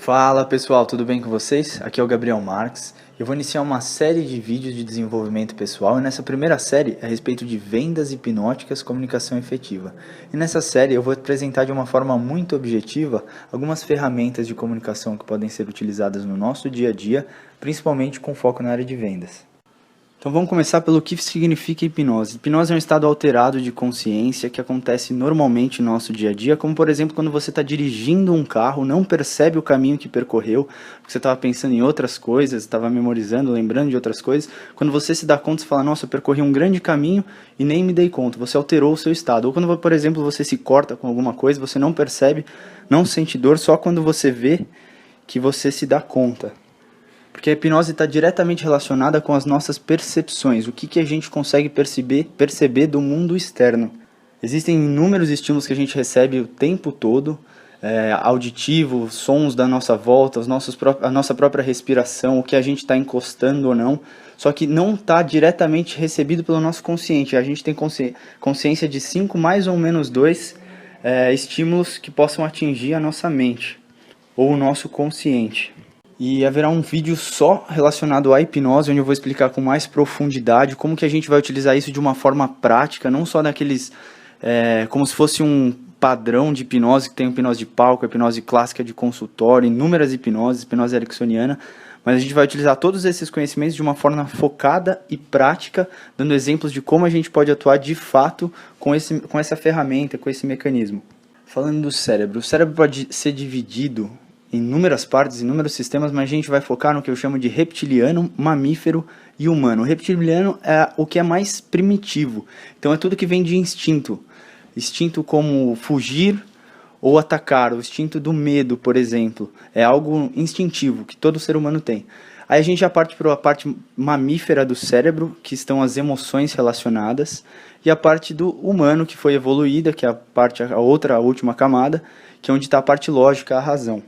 Fala pessoal, tudo bem com vocês? Aqui é o Gabriel Marques. Eu vou iniciar uma série de vídeos de desenvolvimento pessoal e nessa primeira série é a respeito de vendas hipnóticas, comunicação efetiva. E nessa série eu vou apresentar de uma forma muito objetiva algumas ferramentas de comunicação que podem ser utilizadas no nosso dia a dia, principalmente com foco na área de vendas. Então vamos começar pelo que significa hipnose. Hipnose é um estado alterado de consciência que acontece normalmente no nosso dia a dia, como por exemplo quando você está dirigindo um carro, não percebe o caminho que percorreu, porque você estava pensando em outras coisas, estava memorizando, lembrando de outras coisas. Quando você se dá conta, você fala, nossa, eu percorri um grande caminho e nem me dei conta, você alterou o seu estado. Ou quando, por exemplo, você se corta com alguma coisa, você não percebe, não sente dor, só quando você vê que você se dá conta. Porque a hipnose está diretamente relacionada com as nossas percepções, o que a gente consegue perceber do mundo externo. Existem inúmeros estímulos que a gente recebe o tempo todo, auditivo, sons da nossa volta, a nossa própria respiração, o que a gente está encostando ou não, só que não está diretamente recebido pelo nosso consciente. A gente tem consciência de 5 mais ou menos 2 estímulos que possam atingir a nossa mente, ou o nosso consciente. E haverá um vídeo só relacionado à hipnose, onde eu vou explicar com mais profundidade como que a gente vai utilizar isso de uma forma prática, não só daqueles, como se fosse um padrão de hipnose, que tem hipnose de palco, hipnose clássica de consultório, inúmeras hipnoses, hipnose ericksoniana, mas a gente vai utilizar todos esses conhecimentos de uma forma focada e prática, dando exemplos de como a gente pode atuar de fato com essa ferramenta, com esse mecanismo. Falando do cérebro, o cérebro pode ser dividido em inúmeras partes, inúmeros sistemas, mas a gente vai focar no que eu chamo de reptiliano, mamífero e humano. O reptiliano é o que é mais primitivo, então é tudo que vem de instinto. Instinto como fugir ou atacar, o instinto do medo, por exemplo. É algo instintivo que todo ser humano tem. Aí a gente já parte para a parte mamífera do cérebro, que estão as emoções relacionadas, e a parte do humano, que foi evoluída, que é a última camada, que é onde está a parte lógica, a razão.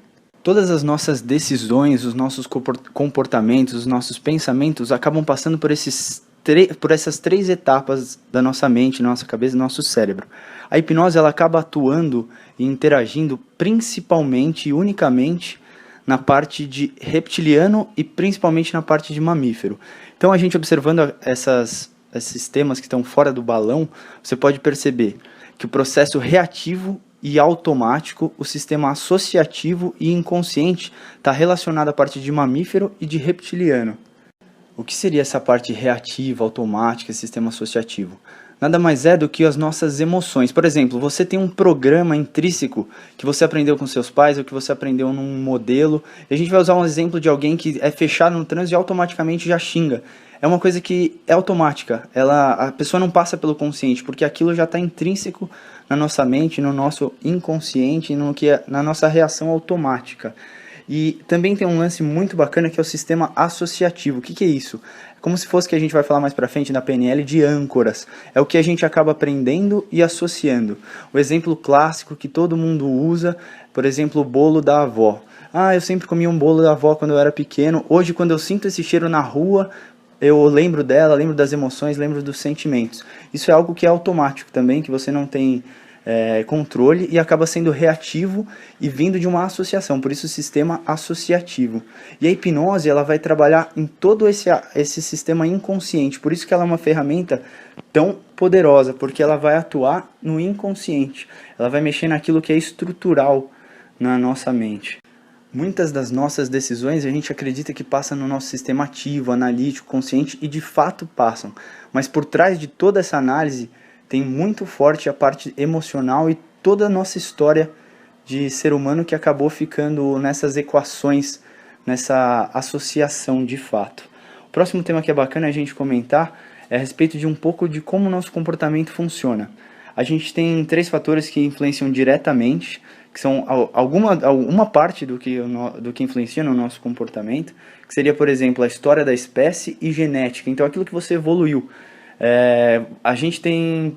Todas as nossas decisões, os nossos comportamentos, os nossos pensamentos acabam passando por essas 3 etapas da nossa mente, nossa cabeça e nosso cérebro. A hipnose ela acaba atuando e interagindo principalmente e unicamente na parte de reptiliano e principalmente na parte de mamífero. Então a gente observando esses temas que estão fora do balão, você pode perceber que o processo reativo e automático, o sistema associativo e inconsciente está relacionado à parte de mamífero e de reptiliano. O que seria essa parte reativa, automática, sistema associativo? Nada mais é do que as nossas emoções. Por exemplo, você tem um programa intrínseco que você aprendeu com seus pais ou que você aprendeu num modelo. E a gente vai usar um exemplo de alguém que é fechado no trânsito e automaticamente já xinga. É uma coisa que é automática, a pessoa não passa pelo consciente, porque aquilo já está intrínseco na nossa mente, no nosso inconsciente, na nossa reação automática. E também tem um lance muito bacana que é o sistema associativo. O que é isso? É como se fosse que a gente vai falar mais pra frente na PNL de âncoras. É o que a gente acaba aprendendo e associando. O exemplo clássico que todo mundo usa, por exemplo, o bolo da avó. Eu sempre comia um bolo da avó quando eu era pequeno. Hoje, quando eu sinto esse cheiro na rua, eu lembro dela, lembro das emoções, lembro dos sentimentos. Isso é algo que é automático também, que você não tem controle e acaba sendo reativo e vindo de uma associação, por isso o sistema associativo. E a hipnose ela vai trabalhar em todo esse sistema inconsciente, por isso que ela é uma ferramenta tão poderosa, porque ela vai atuar no inconsciente, ela vai mexer naquilo que é estrutural na nossa mente. Muitas das nossas decisões a gente acredita que passam no nosso sistema ativo, analítico, consciente, e de fato passam. Mas por trás de toda essa análise tem muito forte a parte emocional e toda a nossa história de ser humano que acabou ficando nessas equações, nessa associação de fato. O próximo tema que é bacana a gente comentar é a respeito de um pouco de como o nosso comportamento funciona. A gente tem 3 fatores que influenciam diretamente, que são alguma parte do que influencia no nosso comportamento, que seria, por exemplo, a história da espécie e genética. Então, aquilo que você evoluiu. A gente tem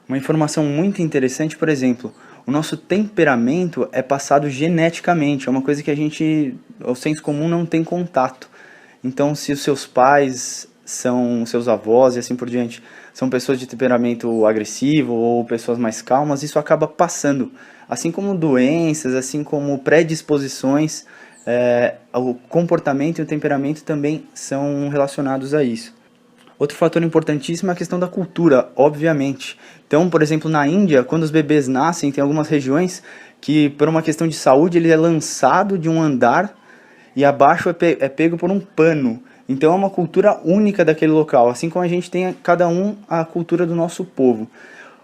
uma informação muito interessante, por exemplo, o nosso temperamento é passado geneticamente, é uma coisa que o senso comum não tem contato. Então, se os seus pais são seus avós e assim por diante, são pessoas de temperamento agressivo ou pessoas mais calmas, isso acaba passando. Assim como doenças, assim como predisposições, o comportamento e o temperamento também são relacionados a isso. Outro fator importantíssimo é a questão da cultura, obviamente. Então, por exemplo, na Índia, quando os bebês nascem, tem algumas regiões que, por uma questão de saúde, ele é lançado de um andar e abaixo é pego por um pano. Então é uma cultura única daquele local, assim como a gente tem cada um a cultura do nosso povo.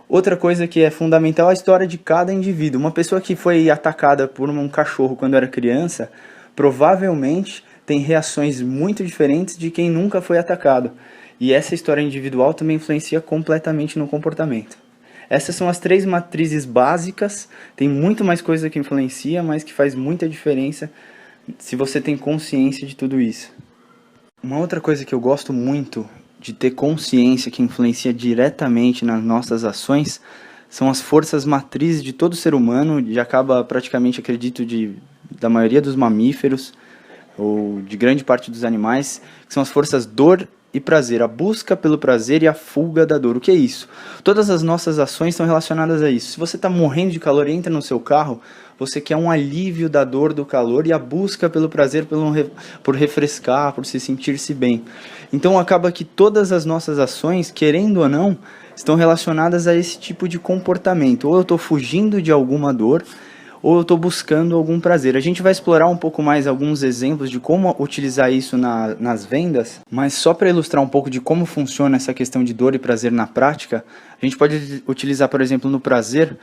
Outra coisa que é fundamental é a história de cada indivíduo. Uma pessoa que foi atacada por um cachorro quando era criança, provavelmente tem reações muito diferentes de quem nunca foi atacado. E essa história individual também influencia completamente no comportamento. Essas são as 3 matrizes básicas, tem muito mais coisa que influencia, mas que faz muita diferença se você tem consciência de tudo isso. Uma outra coisa que eu gosto muito de ter consciência que influencia diretamente nas nossas ações são as forças matrizes de todo ser humano, e acaba praticamente, acredito, da maioria dos mamíferos ou de grande parte dos animais, que são as forças dor e prazer, a busca pelo prazer e a fuga da dor. O que é isso? Todas as nossas ações estão relacionadas a isso. Se você está morrendo de calor e entra no seu carro, você quer um alívio da dor do calor e a busca pelo prazer por refrescar, por se sentir-se bem. Então acaba que todas as nossas ações, querendo ou não, estão relacionadas a esse tipo de comportamento. Ou eu estou fugindo de alguma dor, ou eu estou buscando algum prazer. A gente vai explorar um pouco mais alguns exemplos de como utilizar isso nas vendas, mas só para ilustrar um pouco de como funciona essa questão de dor e prazer na prática, a gente pode utilizar, por exemplo, no prazer,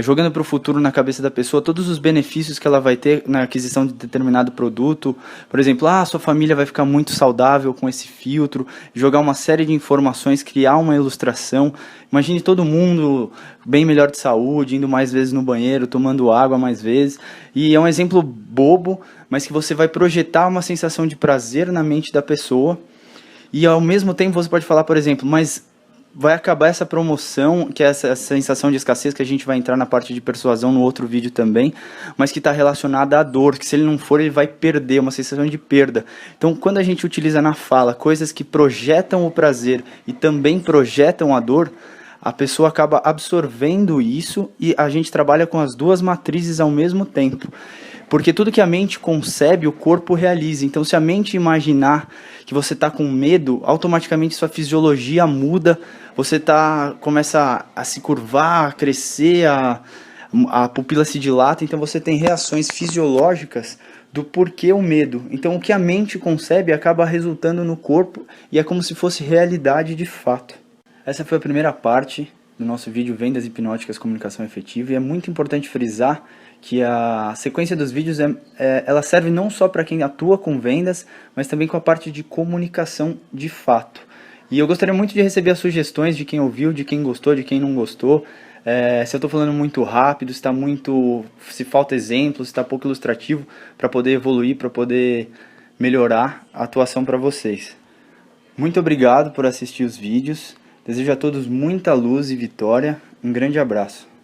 jogando para o futuro na cabeça da pessoa todos os benefícios que ela vai ter na aquisição de determinado produto. Por exemplo, sua família vai ficar muito saudável com esse filtro, jogar uma série de informações, criar uma ilustração. Imagine todo mundo bem melhor de saúde, indo mais vezes no banheiro, tomando água mais vezes. E é um exemplo bobo, mas que você vai projetar uma sensação de prazer na mente da pessoa. E ao mesmo tempo você pode falar, por exemplo, mas vai acabar essa promoção, que é essa sensação de escassez, que a gente vai entrar na parte de persuasão no outro vídeo também, mas que está relacionada à dor, que se ele não for, ele vai perder, uma sensação de perda. Então, quando a gente utiliza na fala coisas que projetam o prazer e também projetam a dor, a pessoa acaba absorvendo isso e a gente trabalha com as duas matrizes ao mesmo tempo. Porque tudo que a mente concebe, o corpo realiza. Então, se a mente imaginar que você está com medo, automaticamente sua fisiologia muda, você começa a se curvar, a crescer, a pupila se dilata, então você tem reações fisiológicas do porquê o medo. Então, o que a mente concebe acaba resultando no corpo e é como se fosse realidade de fato. Essa foi a primeira parte do nosso vídeo Vendas Hipnóticas, Comunicação Efetiva, e é muito importante frisar que a sequência dos vídeos ela serve não só para quem atua com vendas, mas também com a parte de comunicação de fato. E eu gostaria muito de receber as sugestões de quem ouviu, de quem gostou, de quem não gostou. Se eu estou falando muito rápido, se falta exemplos, se está pouco ilustrativo, para poder evoluir, para poder melhorar a atuação para vocês. Muito obrigado por assistir os vídeos. Desejo a todos muita luz e vitória. Um grande abraço.